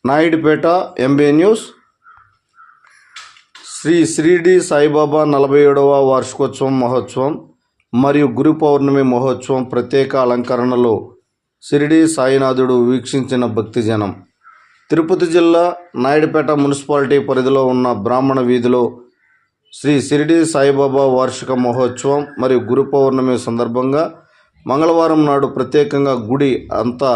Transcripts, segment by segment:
Naidupeta MB news. Shri Shirdi Saibaba 47వ వార్షికోత్సవం మహోత్సవం మరియు గురు పౌర్ణమి మహోత్సవం ప్రత్యేక అలంకరణలో షిరిడి సాయినాథుడు వీక్షించిన భక్తిజనం. తిరుపతి జిల్లా నాయుడుపేట మున్సిపాలిటీ పరిధిలో ఉన్న బ్రాహ్మణ వీధిలో శ్రీ షిరిడి సాయిబాబా వార్షిక మహోత్సవం మరియు గురు పౌర్ణమి సందర్భంగా మంగళవారం నాడు ప్రత్యేకంగా గుడి అంతా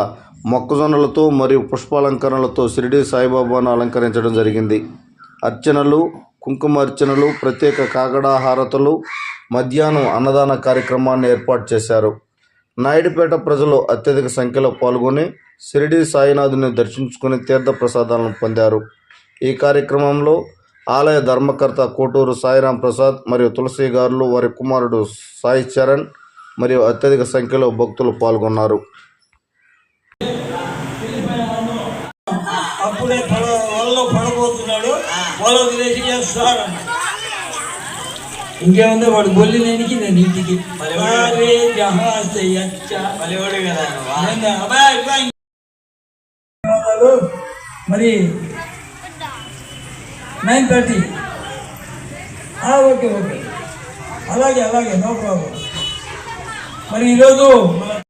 మొక్కజొన్నలతో మరియు పుష్పాలంకరణలతో షిరిడి సాయిబాబాను అలంకరించడం జరిగింది. అర్చనలు, కుంకుమ అర్చనలు, ప్రత్యేక కాకడా హారతులు, మధ్యాహ్నం అన్నదాన కార్యక్రమాన్ని ఏర్పాటు చేశారు. నాయుడుపేట ప్రజలు అత్యధిక సంఖ్యలో పాల్గొని షిరిడి సాయినాథుని దర్శించుకుని తీర్థ ప్రసాదాలను పొందారు. ఈ కార్యక్రమంలో ఆలయ ధర్మకర్త కోటూరు సాయిరాం ప్రసాద్ మరియు తులసి గారులు, వారి కుమారుడు సాయి చరణ్ మరియు అత్యధిక సంఖ్యలో భక్తులు పాల్గొన్నారు. అప్పుడే వలలో పడబోతున్నాడు, వల వదిలేసి చేస్తాడు. ఇంకేముందో వాడు గొల్లి లేనికి నేను ఇంటికి మరి 9:30. ఓకే అలాగే నో ప్రాబ్లం. మరి ఈరోజు